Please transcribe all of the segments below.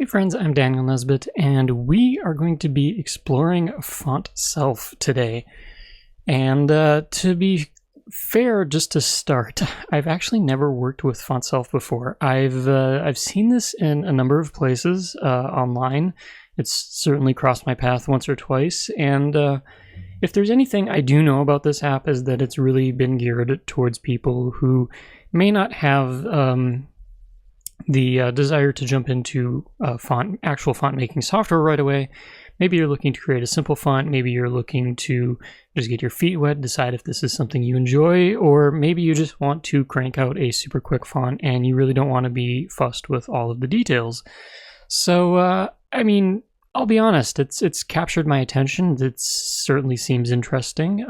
Hey friends, I'm Daniel Nesbitt, and we are going to be exploring Fontself today. And to be fair, just to start, I've actually never worked with Fontself before. I've seen this in a number of places online. It's certainly crossed my path once or twice, and if there's anything I do know about this app is that it's really been geared towards people who may not have the desire to jump into actual font making software right away. Maybe you're looking to create a simple font, maybe you're looking to just get your feet wet, decide if this is something you enjoy, or maybe you just want to crank out a super quick font and you really don't want to be fussed with all of the details. So, I mean, I'll be honest, it's captured my attention. It certainly seems interesting.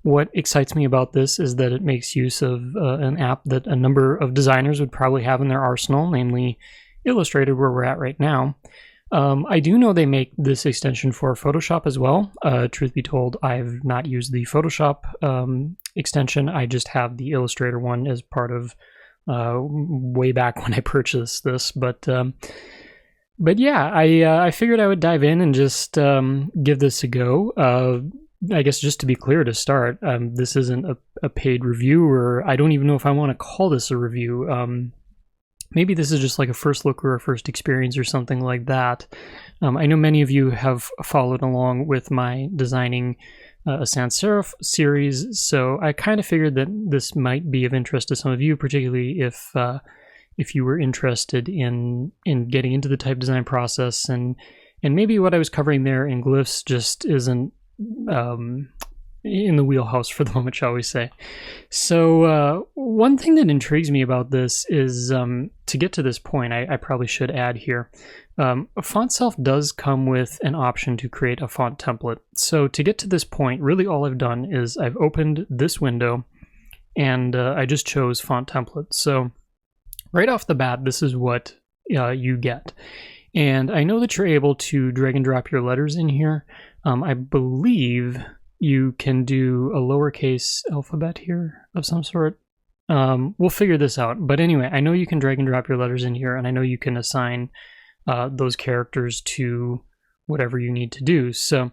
What excites me about this is that it makes use of an app that a number of designers would probably have in their arsenal, namely Illustrator, where we're at right now. I do know they make this extension for Photoshop as well. Truth be told, I've not used the Photoshop extension. I just have the Illustrator one as part of way back when I purchased this. But yeah, I figured I would dive in and just give this a go. I guess just to be clear to start, this isn't a paid review, or I don't even know if I want to call this a review. Maybe this is just like a first look or a first experience or something like that. I know many of you have followed along with my designing a sans serif series, so I kind of figured that this might be of interest to some of you, particularly if you were interested in getting into the type design process, and maybe what I was covering there in Glyphs just isn't in the wheelhouse for the moment, shall we say. So one thing that intrigues me about this is, to get to this point, I probably should add here, Fontself does come with an option to create a font template. So to get to this point, really all I've done is I've opened this window and I just chose font template. So right off the bat, this is what you get. And I know that you're able to drag and drop your letters in here. I believe you can do a lowercase alphabet here of some sort. We'll figure this out. But anyway, I know you can drag and drop your letters in here, and I know you can assign those characters to whatever you need to do. So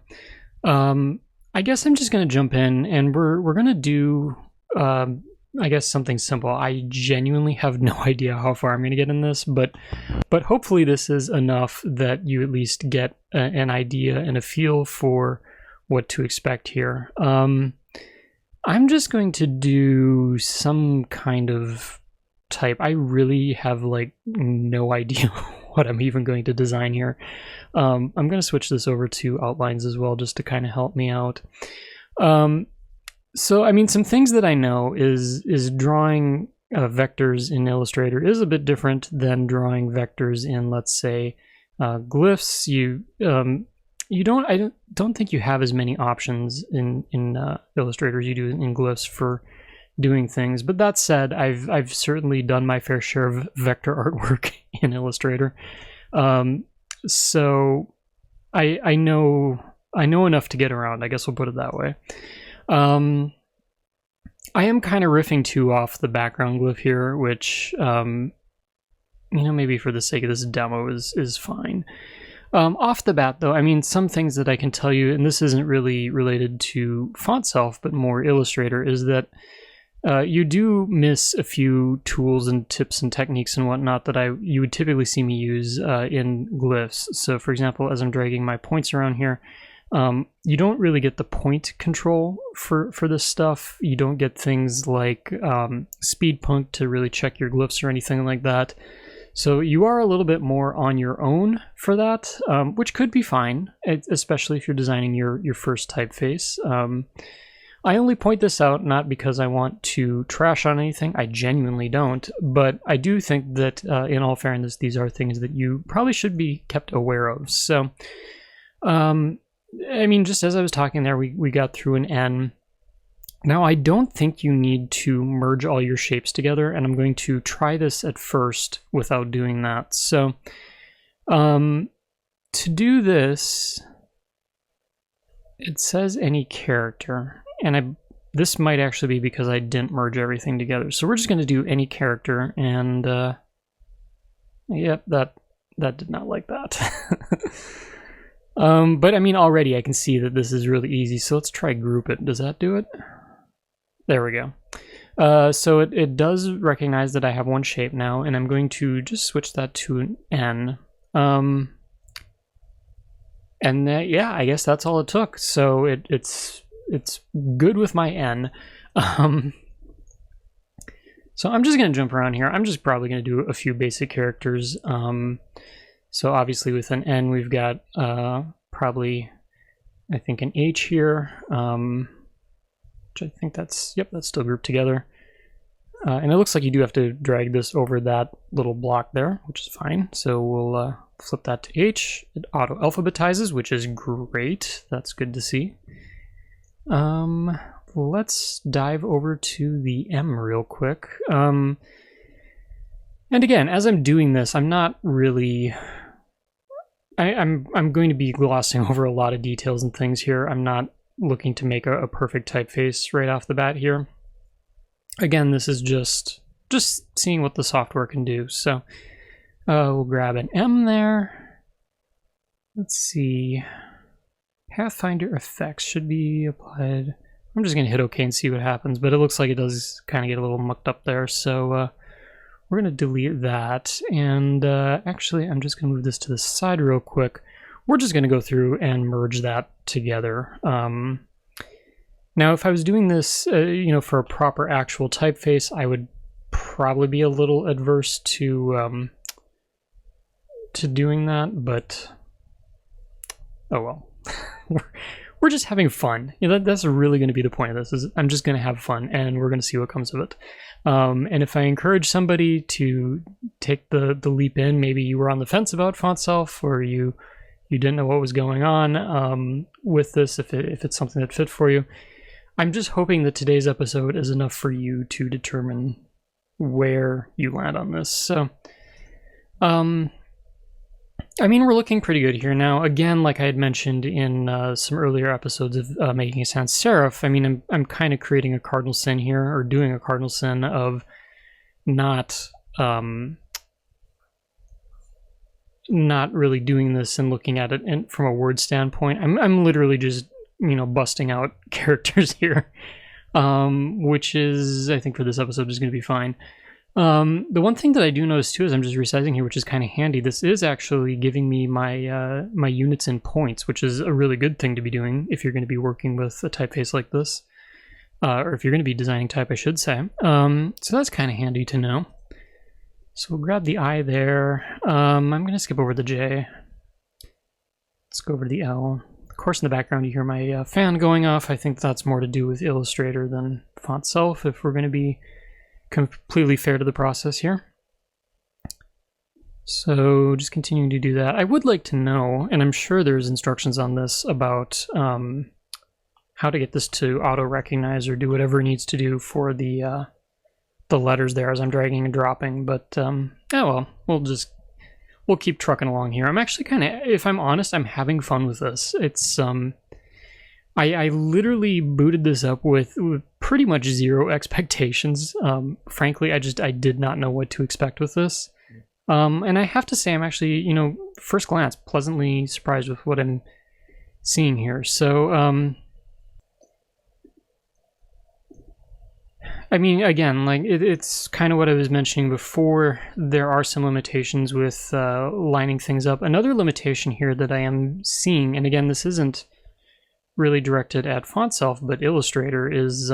I guess I'm just going to jump in, and we're going to do, I guess, something simple. I genuinely have no idea how far I'm going to get in this, but hopefully this is enough that you at least get an idea and a feel for what to expect here. I'm just going to do some kind of type. I really have like no idea what I'm even going to design here. I'm going to switch this over to outlines as well, just to kind of help me out. So, I mean, some things that I know is drawing vectors in Illustrator is a bit different than drawing vectors in, let's say, Glyphs. I don't think you have as many options in Illustrator as you do in Glyphs for doing things. But that said, I've certainly done my fair share of vector artwork in Illustrator. So I know enough to get around. I guess we'll put it that way. I am kind of riffing too off the background glyph here, which, maybe for the sake of this demo is fine. Off the bat, though, I mean, some things that I can tell you, and this isn't really related to Fontself, but more Illustrator, is that you do miss a few tools and tips and techniques and whatnot that you would typically see me use in Glyphs. So, for example, as I'm dragging my points around here, you don't really get the point control for this stuff. You don't get things like speed punct to really check your glyphs or anything like that. So you are a little bit more on your own for that, which could be fine, especially if you're designing your first typeface. I only point this out not because I want to trash on anything. I genuinely don't, but I do think that in all fairness, these are things that you probably should be kept aware of. So, I mean, just as I was talking there, we got through an N. Now, I don't think you need to merge all your shapes together, and I'm going to try this at first without doing that. So, to do this, it says any character, and this might actually be because I didn't merge everything together. So we're just going to do any character, and yep, that that did not like that. But I mean, already I can see that this is really easy, so let's try group it. Does that do it? There we go. So it does recognize that I have one shape now, and I'm going to just switch that to an N. And yeah, I guess that's all it took. So it's good with my N. So I'm just going to jump around here. I'm just probably going to do a few basic characters. So obviously with an N, we've got probably, I think, an H here, which I think that's still grouped together. And it looks like you do have to drag this over that little block there, which is fine. So we'll flip that to H. It auto-alphabetizes, which is great. That's good to see. Let's dive over to the M real quick. And again, as I'm doing this, I'm not really... I'm going to be glossing over a lot of details and things here. I'm not looking to make a perfect typeface right off the bat here. Again, this is just seeing what the software can do. So we'll grab an M there. Let's see. Pathfinder effects should be applied. I'm just going to hit OK and see what happens, but it looks like it does kind of get a little mucked up there. So we're going to delete that. And actually, I'm just going to move this to the side real quick. We're just going to go through and merge that together. Now, if I was doing this, for a proper actual typeface, I would probably be a little adverse to doing that, but oh well. We're just having fun. That's really going to be the point of this. Is I'm just going to have fun, and we're going to see what comes of it. And if I encourage somebody to take the leap in, maybe you were on the fence about Fontself, or you didn't know what was going on with this, if it's something that fit for you. I'm just hoping that today's episode is enough for you to determine where you land on this. So, I mean, we're looking pretty good here. Now, again, like I had mentioned in some earlier episodes of making a sans serif, I mean, I'm kind of creating a cardinal sin here, or doing a cardinal sin of not really doing this and looking at it from a word standpoint. I'm literally just busting out characters here, which is, I think for this episode, is going to be fine. The one thing that I do notice too is I'm just resizing here, which is kind of handy. This is actually giving me my my units in points, which is a really good thing to be doing if you're going to be working with a typeface like this, or if you're going to be designing type, I should say. So that's kind of handy to know. So we'll grab the I there. I'm going to skip over the J. Let's go over to the L. Of course, in the background you hear my fan going off. I think that's more to do with Illustrator than Fontself, if we're going to be completely fair to the process here. So just continuing to do that. I would like to know, and I'm sure there's instructions on this about how to get this to auto-recognize or do whatever it needs to do for the letters there as I'm dragging and dropping, but oh well, we'll keep trucking along here. I'm actually kind of, if I'm honest, I'm having fun with this. It's I literally booted this up with pretty much zero expectations. Frankly, I did not know what to expect with this. And I have to say, I'm actually, first glance, pleasantly surprised with what I'm seeing here. So, I mean, again, like it's kind of what I was mentioning before. There are some limitations with lining things up. Another limitation here that I am seeing, and again, this isn't really directed at Fontself, but Illustrator, is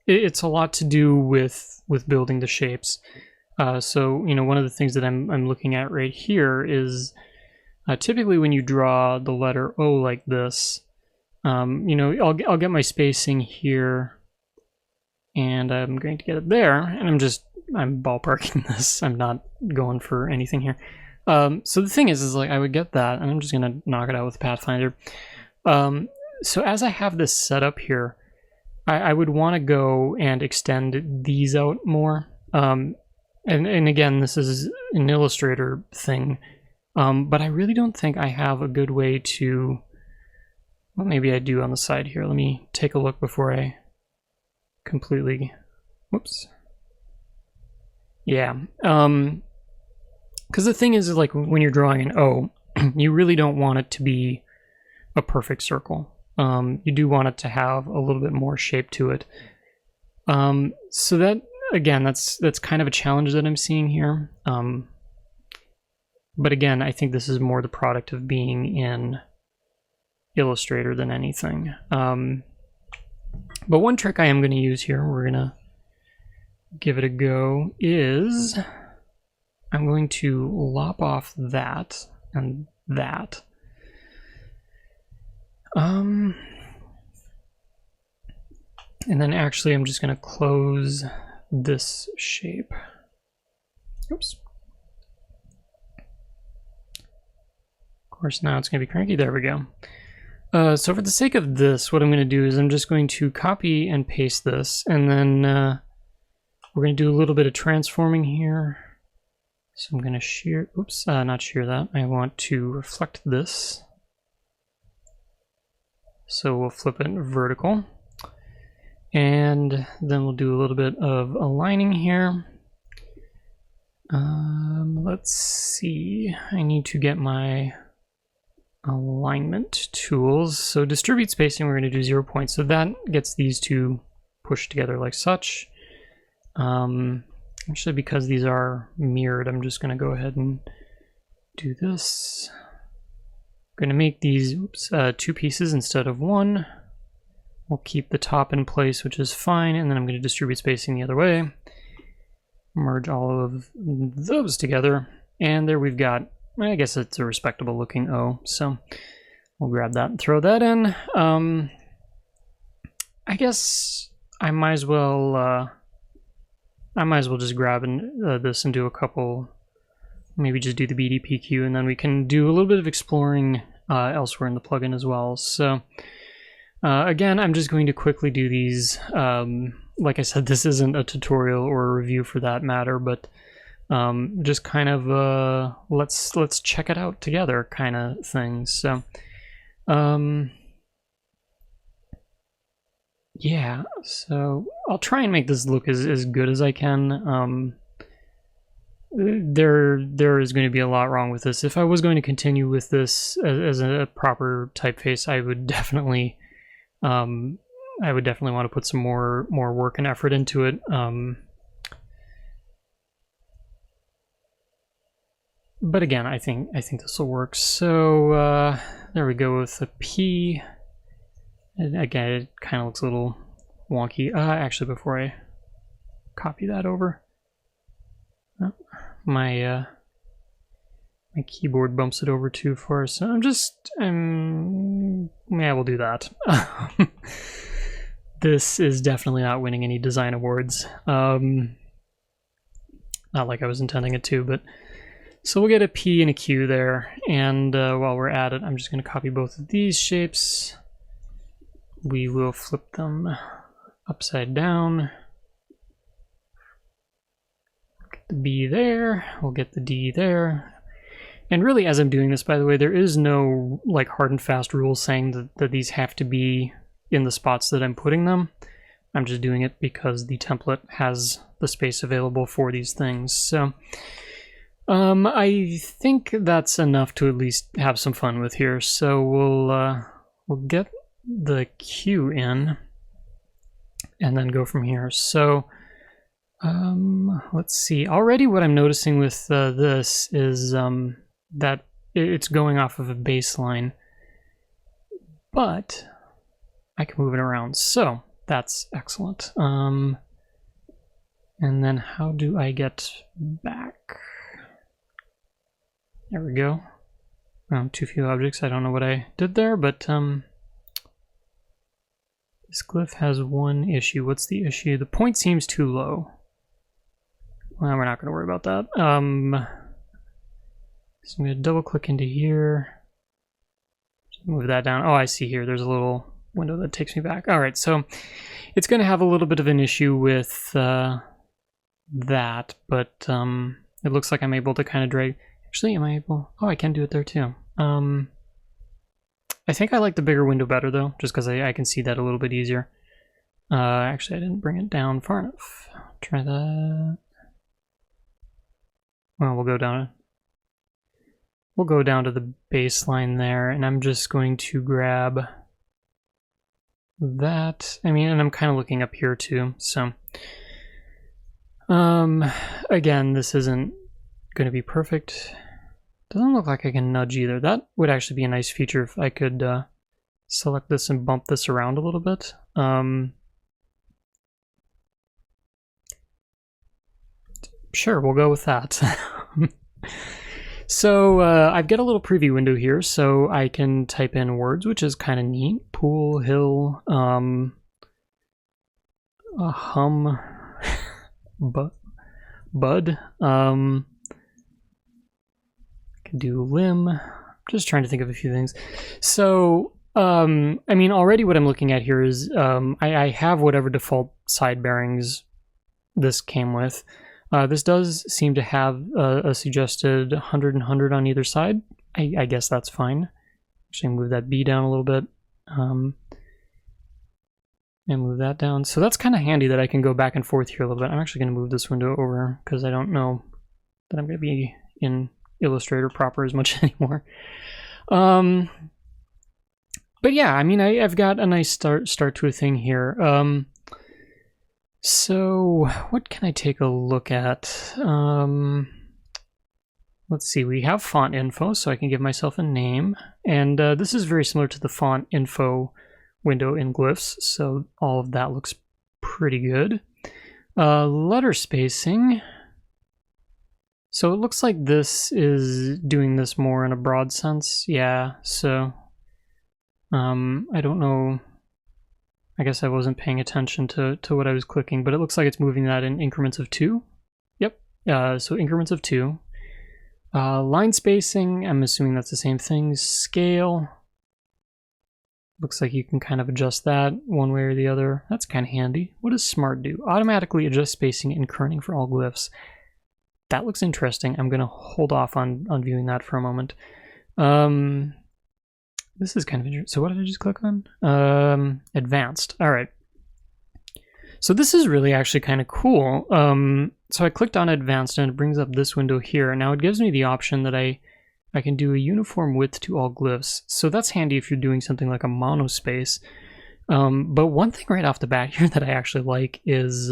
it's a lot to do with building the shapes. So one of the things that I'm looking at right here is typically when you draw the letter O like this, I'll get my spacing here, and I'm going to get it there, and I'm ballparking this. I'm not going for anything here. So the thing is like I would get that, and I'm just gonna knock it out with Pathfinder. So as I have this set up here, I would want to go and extend these out more. And again, this is an Illustrator thing, but I really don't think I have a good way to. Well, maybe I do on the side here. Let me take a look before I completely. Whoops. Yeah. Because Because the thing is, like, when you're drawing an O, you really don't want it to be a perfect circle. You do want it to have a little bit more shape to it. So that, again, that's kind of a challenge that I'm seeing here. But again, I think this is more the product of being in Illustrator than anything. But one trick I am going to use here, we're going to give it a go, is I'm going to lop off that and that. And then actually I'm just going to close this shape. Oops. Of course, now it's going to be cranky. There we go. So for the sake of this, what I'm going to do is I'm just going to copy and paste this, and then we're going to do a little bit of transforming here. So I'm going to shear, oops, not shear that. I want to reflect this. So we'll flip it vertical. And then we'll do a little bit of aligning here. Let's see, I need to get my alignment tools. So distribute spacing, we're going to do 0 point. So that gets these two pushed together like such. Actually, because these are mirrored, I'm just going to go ahead and do this. I'm going to make these two pieces instead of one. We'll keep the top in place, which is fine, and then I'm going to distribute spacing the other way. Merge all of those together, and there we've got, I guess it's a respectable looking O, so we'll grab that and throw that in. I guess I might as well just grab this and do a couple, maybe just do the BDPQ, and then we can do a little bit of exploring elsewhere in the plugin as well. So again, I'm just going to quickly do these. Like I said, this isn't a tutorial or a review for that matter, but just kind of let's check it out together kind of thing. So yeah, so I'll try and make this look as good as I can. There is going to be a lot wrong with this. If I was going to continue with this as a proper typeface, I would definitely want to put some more work and effort into it. But again, I think this will work. So there we go with the P. And again, it kind of looks a little wonky. Actually, before I copy that over, my keyboard bumps it over too far. So I'm just, yeah, we'll do that. This is definitely not winning any design awards. Not like I was intending it to, but so we'll get a P and a Q there. And while we're at it, I'm just going to copy both of these shapes. We will flip them upside down. Get the B there. We'll get the D there. And really, as I'm doing this, by the way, there is no like hard and fast rule saying that these have to be in the spots that I'm putting them. I'm just doing it because the template has the space available for these things. So I think that's enough to at least have some fun with here. So we'll get the Q in and then go from here. So let's see. Already what I'm noticing with this is that it's going off of a baseline, but I can move it around. So that's excellent. And then how do I get back? There we go. Too few objects. I don't know what I did there, but this glyph has one issue. What's the issue? The point seems too low. Well, we're not going to worry about that. So I'm going to double click into here. Just move that down. Oh, I see here. There's a little window that takes me back. All right, so it's going to have a little bit of an issue with that, but it looks like I'm able to kind of drag. Actually, am I able? Oh, I can do it there too. I think I like the bigger window better though, just because I can see that a little bit easier. Actually, I didn't bring it down far enough. Try that. Well, we'll go down we'll go down to the baseline there, and I'm just going to grab that. I mean, and I'm kind of looking up here too, so again, this isn't going to be perfect. Doesn't look like I can nudge either. That would actually be a nice feature if I could select this and bump this around a little bit. Sure, we'll go with that. So I've got a little preview window here, so I can type in words, which is kind of neat. Pool, hill, hum, bud. I can do limb. Just trying to think of a few things. So, I mean, already what I'm looking at here is I have whatever default side bearings this came with. This does seem to have a suggested 100 and 100 on either side. I guess that's fine. Actually, move that B down a little bit. And move that down. So that's kind of handy that I can go back and forth here a little bit. I'm actually going to move this window over because I don't know that I'm going to be in Illustrator proper as much anymore. But yeah, I mean, I've got a nice start to a thing here. So what can I take a look at? Let's see, we have font info, so I can give myself a name. And this is very similar to the font info window in Glyphs, so all of that looks pretty good. Letter spacing. So it looks like this is doing this more in a broad sense. Yeah, so I don't know. I guess I wasn't paying attention to what I was clicking, but it looks like it's moving that in increments of 2. Yep, so increments of 2. Line spacing, I'm assuming that's the same thing. Scale. Looks like you can kind of adjust that one way or the other. That's kind of handy. What does Smart do? Automatically adjust spacing and kerning for all glyphs. That looks interesting. I'm going to hold off on viewing that for a moment. This is kind of interesting. So what did I just click on? Advanced. All right. So this is really actually kind of cool. So I clicked on advanced and it brings up this window here. Now it gives me the option that I can do a uniform width to all glyphs. So that's handy if you're doing something like a monospace. But one thing right off the bat here that I actually like is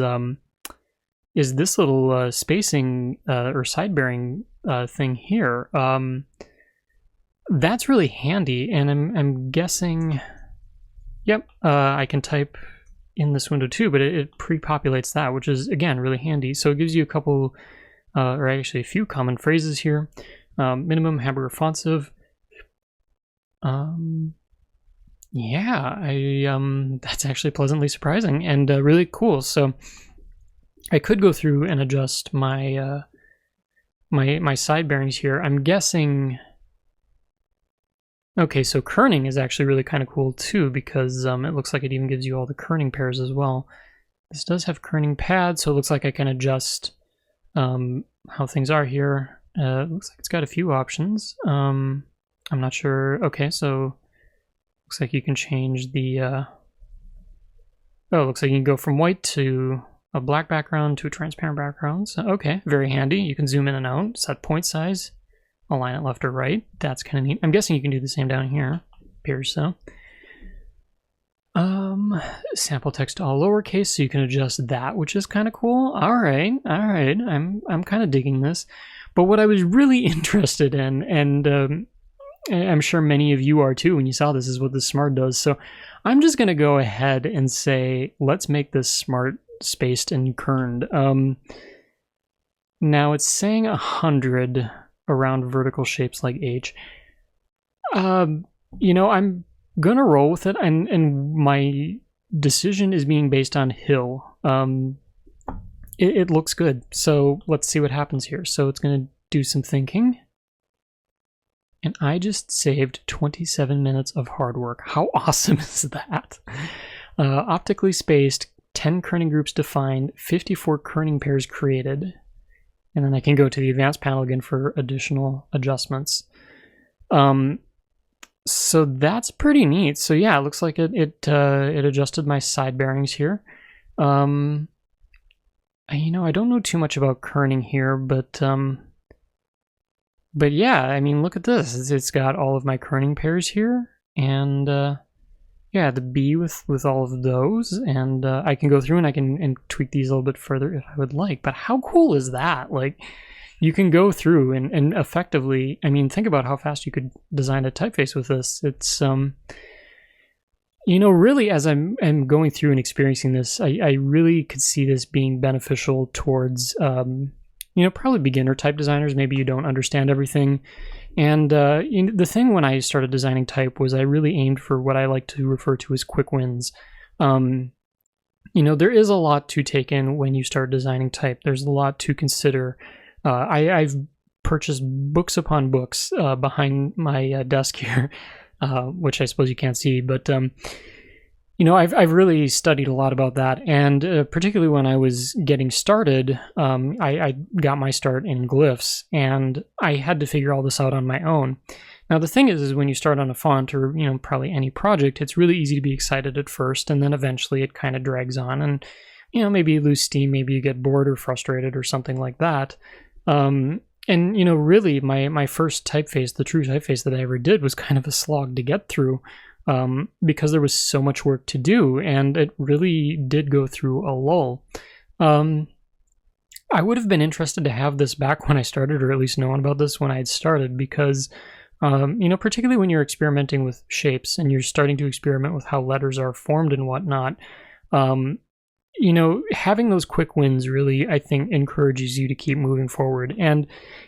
this little spacing or side bearing thing here. That's really handy, and I'm guessing, yep, I can type in this window too, but it pre-populates that, which is, again, really handy. So it gives you a couple, or actually a few common phrases here. Minimum, hamburger, Fontself. Yeah, that's actually pleasantly surprising and really cool. So I could go through and adjust my my side bearings here. I'm guessing. Okay, so kerning is actually really kind of cool too, because it looks like it even gives you all the kerning pairs as well. This does have kerning pads, so it looks like I can adjust how things are here. It looks like it's got a few options. I'm not sure. Okay, so looks like you can change the. Oh, it looks like you can go from white to a black background to a transparent background. So, okay, very handy. You can zoom in and out, set point size. Align it left or right. That's kind of neat. I'm guessing you can do the same down here. Appears so. Sample text all lowercase, so you can adjust that, which is kind of cool. All right. I'm kind of digging this. But what I was really interested in, and I'm sure many of you are too when you saw this, is what the Smart does. So I'm just going to go ahead and say, let's make this Smart spaced and kerned. Now it's saying 100 around vertical shapes like H. You know, I'm gonna roll with it, and my decision is being based on hill. It looks good, so let's see what happens here. So it's gonna do some thinking, and I just saved 27 minutes of hard work. How awesome is that? Optically spaced, 10 kerning groups defined, 54 kerning pairs created. And then I can go to the advanced panel again for additional adjustments. So that's pretty neat. So yeah, it looks like it adjusted my side bearings here. You know, I don't know too much about kerning here, but But yeah, I mean, look at this. It's got all of my kerning pairs here, and yeah, the B with all of those, and I can go through and I can tweak these a little bit further if I would like. But how cool is that? Like, you can go through and effectively, I mean, think about how fast you could design a typeface with this. It's you know, really, as I'm going through and experiencing this, I really could see this being beneficial towards you know, probably beginner type designers. Maybe you don't understand everything. And you know, the thing when I started designing type was I really aimed for what I like to refer to as quick wins. You know, there is a lot to take in when you start designing type. There's a lot to consider. I've purchased books upon books behind my desk here, which I suppose you can't see, but you know, I've really studied a lot about that, and particularly when I was getting started, I got my start in Glyphs, and I had to figure all this out on my own. Now, the thing is when you start on a font, or you know, probably any project, it's really easy to be excited at first, and then eventually it kind of drags on, and you know, maybe you lose steam, maybe you get bored or frustrated or something like that. And you know, really, my first typeface, the true typeface that I ever did, was kind of a slog to get through. Because there was so much work to do, and it really did go through a lull. I would have been interested to have this back when I started, or at least known about this when I had started, because, you know, particularly when you're experimenting with shapes and you're starting to experiment with how letters are formed and whatnot, you know, having those quick wins really, I think, encourages you to keep moving forward. And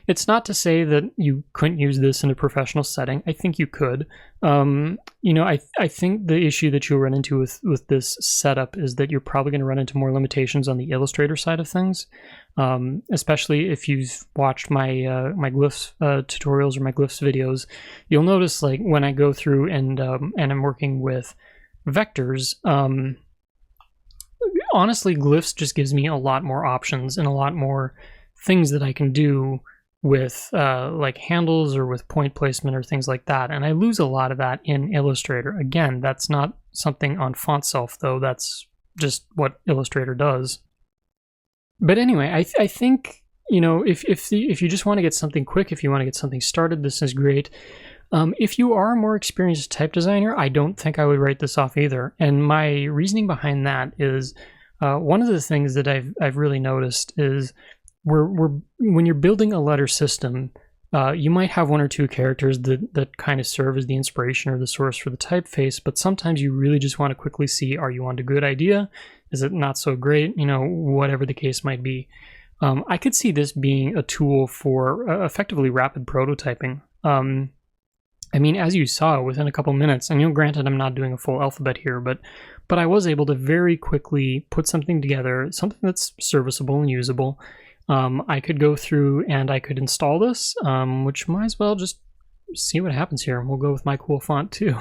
it's not to say that you couldn't use this in a professional setting. I think you could. You know, I think the issue that you'll run into with this setup is that you're probably going to run into more limitations on the Illustrator side of things, especially if you've watched my my Glyphs tutorials or my Glyphs videos. You'll notice, like, when I go through and I'm working with vectors, honestly, Glyphs just gives me a lot more options and a lot more things that I can do with like handles or with point placement or things like that. And I lose a lot of that in Illustrator. Again, that's not something on Fontself, though. That's just what Illustrator does. But anyway, I think, you know, if you just want to get something quick, if you want to get something started, this is great. If you are a more experienced type designer, I don't think I would write this off either. And my reasoning behind that is one of the things that I've really noticed is when you're building a letter system, you might have one or two characters that kind of serve as the inspiration or the source for the typeface, but sometimes you really just want to quickly see, are you on a good idea? Is it not so great? You know, whatever the case might be. I could see this being a tool for effectively rapid prototyping. I mean, as you saw, within a couple minutes, and you know, granted, I'm not doing a full alphabet here, but I was able to very quickly put something together, something that's serviceable and usable. I could go through and I could install this, which might as well just see what happens here. We'll go with my cool font too.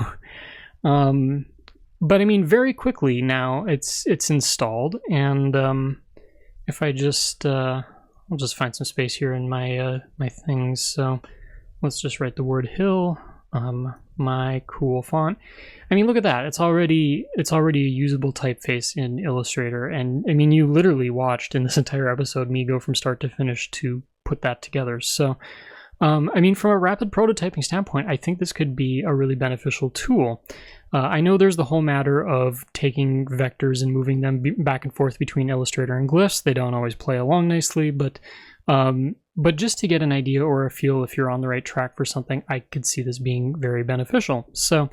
But I mean, very quickly now it's installed, and if I just I'll just find some space here in my my things. So let's just write the word hill. My cool font. I mean, look at that. It's already a usable typeface in Illustrator, and I mean, you literally watched in this entire episode me go from start to finish to put that together. So, I mean, from a rapid prototyping standpoint, I think this could be a really beneficial tool. I know there's the whole matter of taking vectors and moving them back and forth between Illustrator and Glyphs. They don't always play along nicely, but just to get an idea or a feel if you're on the right track for something, I could see this being very beneficial. So,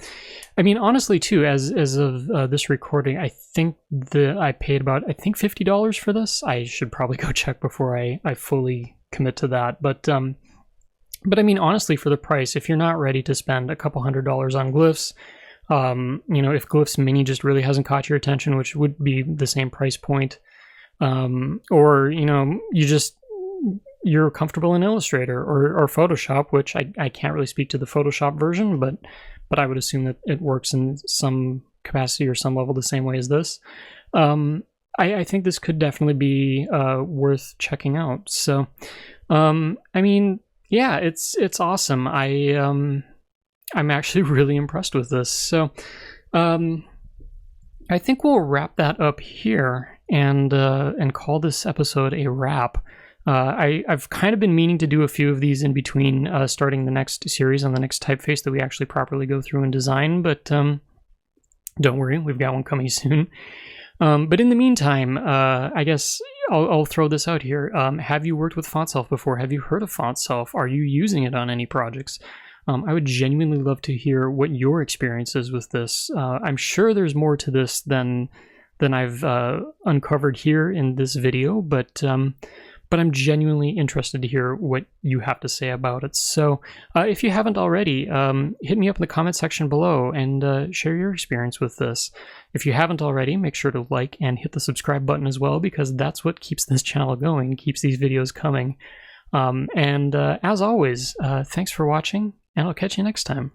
I mean, honestly, too, as of this recording, I think I paid about, I think, $50 for this. I should probably go check before I fully commit to that. But I mean, honestly, for the price, if you're not ready to spend a couple $100s on Glyphs, you know, if Glyphs Mini just really hasn't caught your attention, which would be the same price point, or, you know, you're comfortable in Illustrator or Photoshop, which I can't really speak to the Photoshop version, but I would assume that it works in some capacity or some level the same way as this. I think this could definitely be worth checking out. So, I mean, yeah, it's awesome. I'm actually really impressed with this. So, I think we'll wrap that up here and call this episode a wrap. I've kind of been meaning to do a few of these in between starting the next series on the next typeface that we actually properly go through and design, but don't worry, we've got one coming soon. But in the meantime, I guess I'll throw this out here. Have you worked with Fontself before? Have you heard of Fontself? Are you using it on any projects? I would genuinely love to hear what your experience is with this. I'm sure there's more to this than I've uncovered here in this video, but I'm genuinely interested to hear what you have to say about it. So if you haven't already, hit me up in the comment section below and share your experience with this. If you haven't already, make sure to like and hit the subscribe button as well, because that's what keeps this channel going, keeps these videos coming. As always, thanks for watching, and I'll catch you next time.